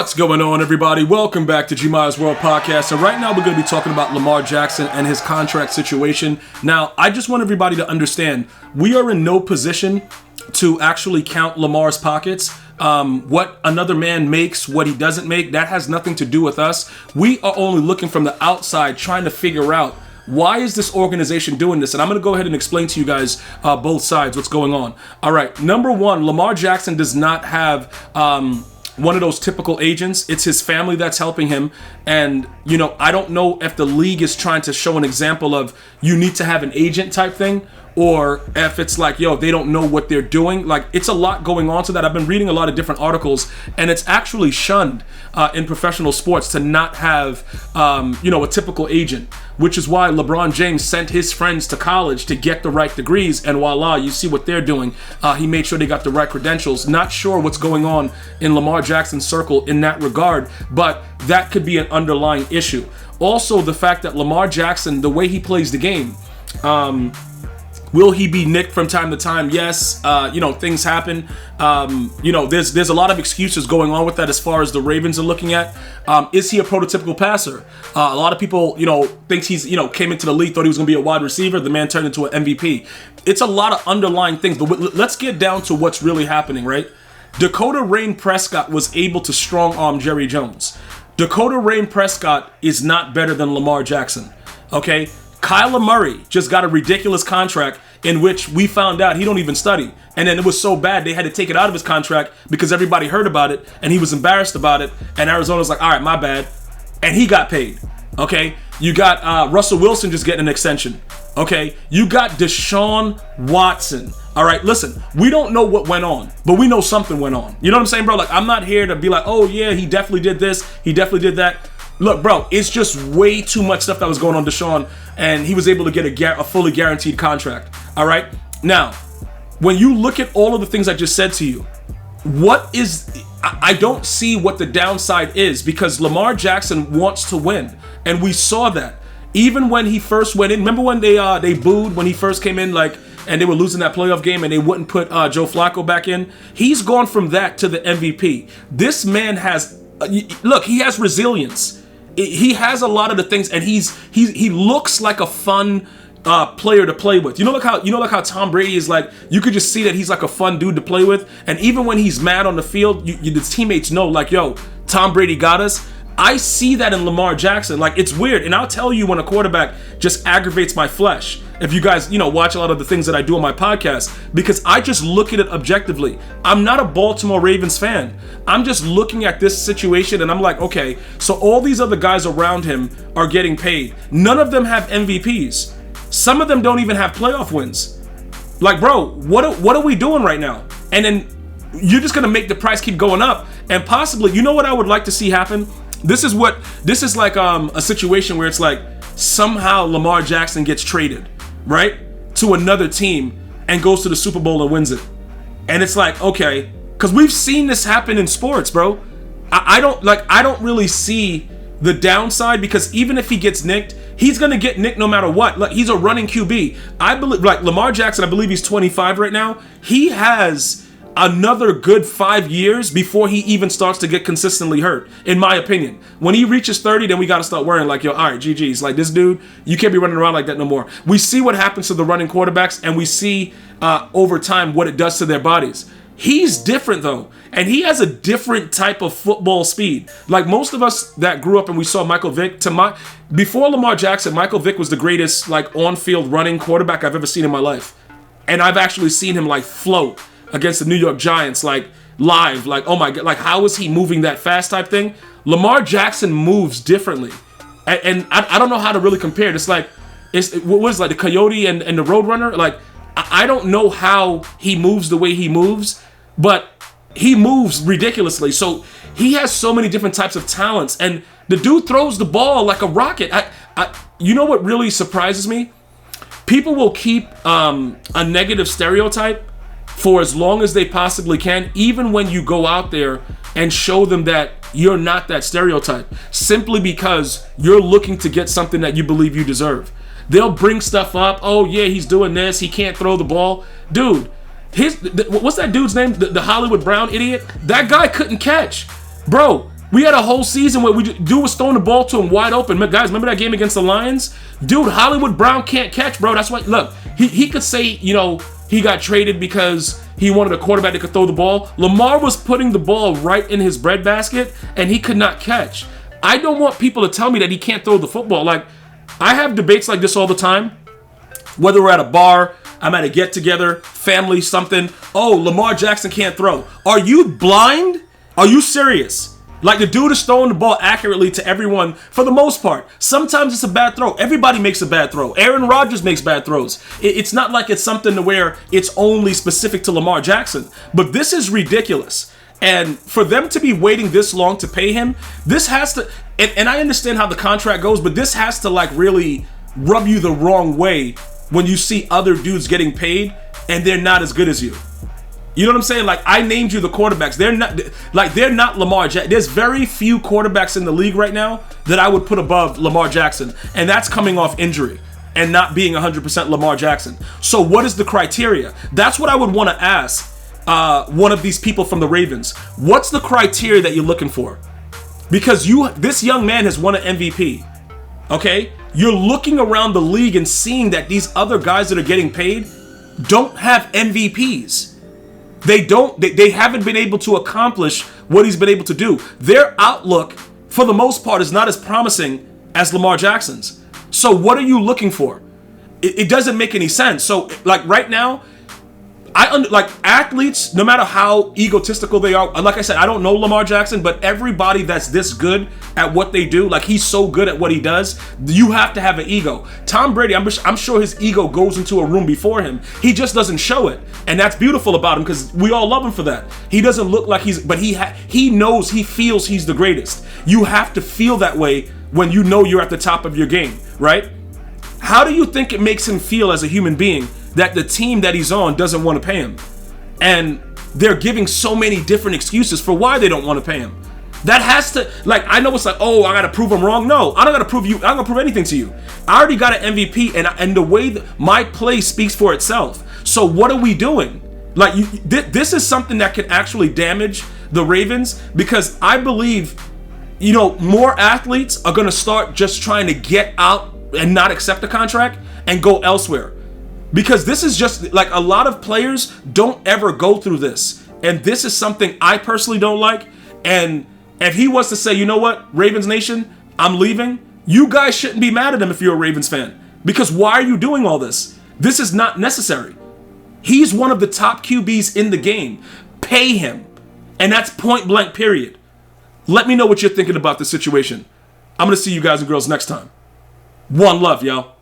What's going on, everybody? Welcome back to G-Miles World Podcast. And right now we're going to be talking about Lamar Jackson and his contract situation. Now, I just want everybody to understand, we are in no position to actually count Lamar's pockets. What another man makes, what he doesn't make, that has nothing to do with us. We are only looking from the outside, trying to figure out why is this organization doing this? And I'm going to go ahead and explain to you guys both sides what's going on. All right, number one, Lamar Jackson does not have one of those typical agents. It's his family that's helping him. And, you know, I don't know if the league is trying to show an example of you need to have an agent type thing, or if it's like, yo, they don't know what they're doing. Like, it's a lot going on to that. I've been reading a lot of different articles, and it's actually shunned in professional sports to not have, a typical agent, which is why LeBron James sent his friends to college to get the right degrees, and voila, you see what they're doing. He made sure they got the right credentials. Not sure what's going on in Lamar Jackson's circle in that regard, but that could be an underlying issue. Also, the fact that Lamar Jackson, the way he plays the game, will he be nicked from time to time? Yes. Things happen. There's a lot of excuses going on with that as far as the Ravens are looking at. Is he a prototypical passer? A lot of people, thinks he's, came into the league, thought he was going to be a wide receiver. The man turned into an MVP. It's a lot of underlying things, but let's get down to what's really happening, right? Dakota Rain Prescott was able to strong arm Jerry Jones. Dakota Rain Prescott is not better than Lamar Jackson, okay? Kyler Murray just got a ridiculous contract in which we found out he don't even study. And then it was so bad they had to take it out of his contract because everybody heard about it and he was embarrassed about it. And Arizona's like, all right, my bad. And he got paid. Okay. You got Russell Wilson just getting an extension. Okay. You got Deshaun Watson. All right. Listen, we don't know what went on, but we know something went on. You know what I'm saying, bro? Like, I'm not here to be like, oh yeah, he definitely did this. He definitely did that. Look, bro, it's just way too much stuff that was going on Deshaun, and he was able to get a fully guaranteed contract. All right? Now, when you look at all of the things I just said to you, I don't see what the downside is, because Lamar Jackson wants to win, and we saw that. Even when he first went in, remember when they booed when he first came in, and they were losing that playoff game and they wouldn't put Joe Flacco back in? He's gone from that to the MVP. This man has, he has resilience. He has a lot of the things, and he looks like a fun player to play with. You know, like how Tom Brady is like. You could just see that he's like a fun dude to play with, and even when he's mad on the field, the teammates know, like, yo, Tom Brady got us. I see that in Lamar Jackson. Like, it's weird, and I'll tell you when a quarterback just aggravates my flesh. If you guys, watch a lot of the things that I do on my podcast, because I just look at it objectively. I'm not a Baltimore Ravens fan. I'm just looking at this situation and I'm like, okay, so all these other guys around him are getting paid. None of them have MVPs. Some of them don't even have playoff wins. Like, bro, what are we doing right now? And then you're just gonna make the price keep going up, and possibly, you know what I would like to see happen? This is like a situation where it's like somehow Lamar Jackson gets traded, right, to another team and goes to the Super Bowl and wins it. And it's like, okay, because we've seen this happen in sports, bro. I don't really see the downside, because even if he gets nicked, he's gonna get nicked no matter what. Like, he's a running QB. I believe, like Lamar Jackson, I believe he's 25 right now. He has another good 5 years before he even starts to get consistently hurt, in my opinion. When he reaches 30, then we got to start worrying, like, yo, all right, GG's. Like, this dude, you can't be running around like that no more. We see what happens to the running quarterbacks, and we see over time what it does to their bodies. He's different, though, and he has a different type of football speed. Like, most of us that grew up and we saw Michael Vick, before Lamar Jackson, Michael Vick was the greatest, like, on-field running quarterback I've ever seen in my life. And I've actually seen him, like, float against the New York Giants, like, live. Like, oh my God, like, how is he moving that fast type thing? Lamar Jackson moves differently. And I don't know how to really compare it. It's like, what is it, like the Coyote and the Roadrunner? Like, I don't know how he moves the way he moves, but he moves ridiculously. So he has so many different types of talents, and the dude throws the ball like a rocket. You know what really surprises me? People will keep a negative stereotype for as long as they possibly can, even when you go out there and show them that you're not that stereotype, simply because you're looking to get something that you believe you deserve. They'll bring stuff up. Oh yeah, he's doing this. He can't throw the ball. Dude, what's that dude's name? The Hollywood Brown idiot? That guy couldn't catch. Bro, We had a whole season where dude was throwing the ball to him wide open. Guys, remember that game against the Lions? Dude, Hollywood Brown can't catch, bro. That's why, look, he could say, he got traded because he wanted a quarterback that could throw the ball. Lamar was putting the ball right in his breadbasket, and he could not catch. I don't want people to tell me that he can't throw the football. Like, I have debates like this all the time. Whether we're at a bar, I'm at a get-together, family, something. Oh, Lamar Jackson can't throw. Are you blind? Are you serious? Like, the dude is throwing the ball accurately to everyone for the most part. Sometimes it's a bad throw. Everybody makes a bad throw. Aaron Rodgers makes bad throws. It's not like it's something to where it's only specific to Lamar Jackson. But this is ridiculous. And for them to be waiting this long to pay him, this has to, and I understand how the contract goes, but this has to like really rub you the wrong way when you see other dudes getting paid and they're not as good as you. You know what I'm saying? Like, I named you the quarterbacks. They're not Lamar Jackson. There's very few quarterbacks in the league right now that I would put above Lamar Jackson. And that's coming off injury and not being 100% Lamar Jackson. So what is the criteria? That's what I would want to ask one of these people from the Ravens. What's the criteria that you're looking for? Because this young man has won an MVP. Okay? You're looking around the league and seeing that these other guys that are getting paid don't have MVPs. They haven't been able to accomplish what he's been able to do. Their outlook, for the most part, is not as promising as Lamar Jackson's. So what are you looking for? It doesn't make any sense. So, like, right now, athletes, no matter how egotistical they are, like I said, I don't know Lamar Jackson, but everybody that's this good at what they do, like, he's so good at what he does, you have to have an ego. Tom Brady, I'm sure his ego goes into a room before him. He just doesn't show it. And that's beautiful about him because we all love him for that. He doesn't look like but he knows, he feels he's the greatest. You have to feel that way when you know you're at the top of your game, right? How do you think it makes him feel as a human being that the team that he's on doesn't want to pay him? And they're giving so many different excuses for why they don't want to pay him. That has to, like, I know it's like, oh, I got to prove I'm wrong. No, I don't got to prove you. I'm going to prove anything to you. I already got an MVP, and the way that my play speaks for itself. So what are we doing? Like, this is something that can actually damage the Ravens, because I believe, more athletes are going to start just trying to get out and not accept the contract and go elsewhere. Because this is just, like, a lot of players don't ever go through this. And this is something I personally don't like. And if he was to say, you know what, Ravens Nation, I'm leaving, you guys shouldn't be mad at him if you're a Ravens fan. Because why are you doing all this? This is not necessary. He's one of the top QBs in the game. Pay him. And that's point blank, period. Let me know what you're thinking about this situation. I'm going to see you guys and girls next time. One love, y'all.